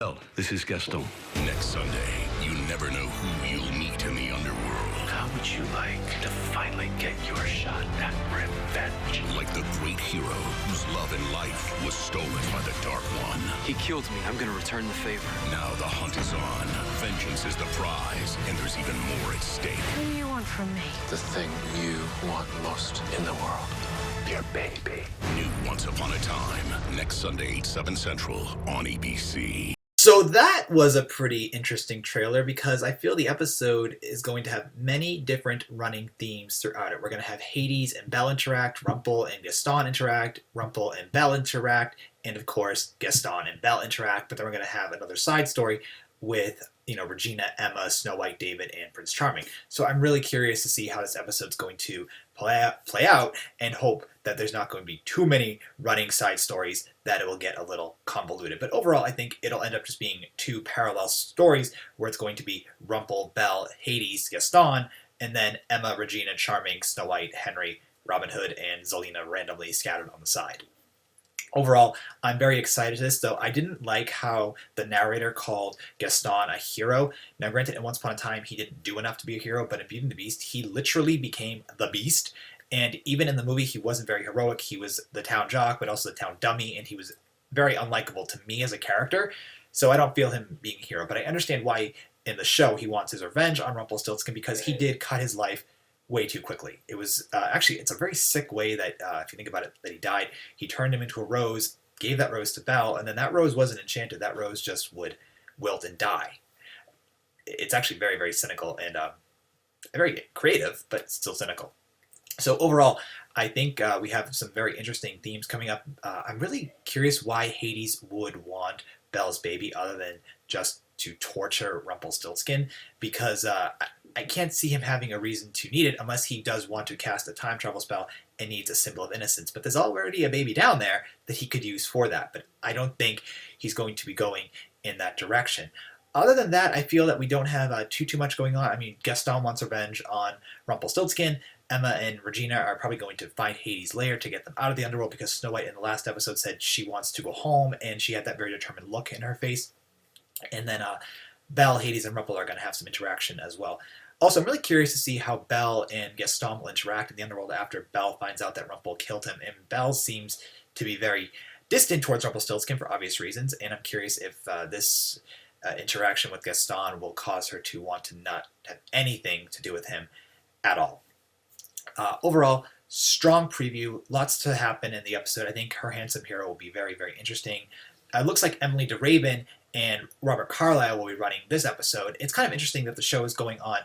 Well, this is Gaston. Next Sunday, you never know who you'll meet in the underworld. How would you like to finally get your shot at revenge? Like the great hero whose love and life was stolen by the Dark One. He killed me. I'm gonna return the favor. Now the hunt is on. Vengeance is the prize, and there's even more at stake. What do you want from me? The thing you want most in the world. Your baby. New Once Upon a Time. Next Sunday, 7 Central on ABC. So that was a pretty interesting trailer because I feel the episode is going to have many different running themes throughout it. We're going to have Hades and Belle interact, Rumple and Gaston interact, Rumple and Belle interact, and of course Gaston and Belle interact, but then we're going to have another side story with, Regina, Emma, Snow White, David, and Prince Charming. So I'm really curious to see how this episode's going to play out and hope that there's not going to be too many running side stories that it will get a little convoluted. But overall, I think it'll end up just being two parallel stories where it's going to be Rumple, Belle, Hades, Gaston, and then Emma, Regina, Charming, Snow White, Henry, Robin Hood, and Zelena randomly scattered on the side. Overall, I'm very excited to this, though I didn't like how the narrator called Gaston a hero. Now, granted, in Once Upon a Time, he didn't do enough to be a hero, but in Beauty and the Beast, he literally became the Beast. And even in the movie, he wasn't very heroic. He was the town jock, but also the town dummy, and he was very unlikable to me as a character. So I don't feel him being a hero, but I understand why in the show he wants his revenge on Rumpelstiltskin because he did cut his life way too quickly. It was actually, it's a very sick way that, if you think about it, that he died. He turned him into a rose, gave that rose to Belle, and then that rose wasn't enchanted. That rose just would wilt and die. It's actually very, very cynical and very creative, but still cynical. So overall, I think we have some very interesting themes coming up. I'm really curious why Hades would want Belle's baby other than just to torture Rumpelstiltskin, because I can't see him having a reason to need it unless he does want to cast a time travel spell and needs a symbol of innocence. But there's already a baby down there that he could use for that, but I don't think he's going to be going in that direction. Other than that, I feel that we don't have too much going on. I mean, Gaston wants revenge on Rumpelstiltskin. Emma and Regina are probably going to find Hades' lair to get them out of the underworld because Snow White in the last episode said she wants to go home, and she had that very determined look in her face. And then Belle, Hades, and Rumple are going to have some interaction as well. Also, I'm really curious to see how Belle and Gaston will interact in the underworld after Belle finds out that Rumple killed him. And Belle seems to be very distant towards Rumpelstiltskin for obvious reasons, and I'm curious if this interaction with Gaston will cause her to want to not have anything to do with him at all. Overall, strong preview, lots to happen in the episode. I think Her Handsome Hero will be very, very interesting. It looks like Emily DeRaven and Robert Carlyle will be running this episode. It's kind of interesting that the show is going on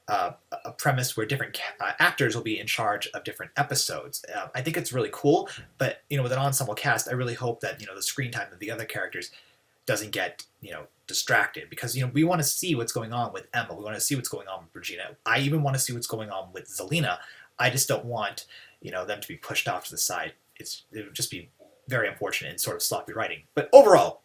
a premise where different actors will be in charge of different episodes. I think it's really cool, but with an ensemble cast, I really hope that the screen time of the other characters doesn't get distracted, because we want to see what's going on with Emma. We want to see what's going on with Regina. I even want to see what's going on with Zelena. I just don't want them to be pushed off to the side. It would just be very unfortunate and sort of sloppy writing. But overall,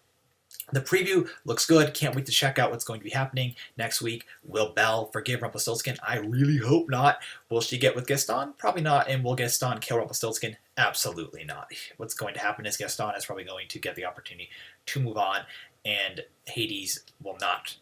the preview looks good. Can't wait to check out what's going to be happening next week. Will Belle forgive Rumpelstiltskin? I really hope not. Will she get with Gaston? Probably not. And will Gaston kill Rumpelstiltskin? Absolutely not. What's going to happen is Gaston is probably going to get the opportunity to move on, and Hades will not.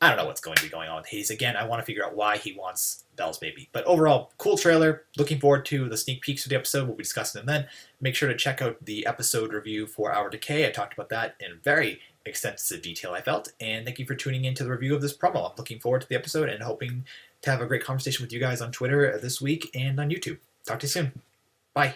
I don't know what's going to be going on with Hades. Again, I want to figure out why he wants Belle's baby. But overall, cool trailer. Looking forward to the sneak peeks of the episode. We'll be discussing them then. Make sure to check out the episode review for Our Decay. I talked about that in very extensive detail, I felt. And thank you for tuning in to the review of this promo. I'm looking forward to the episode and hoping to have a great conversation with you guys on Twitter this week and on YouTube. Talk to you soon. Bye.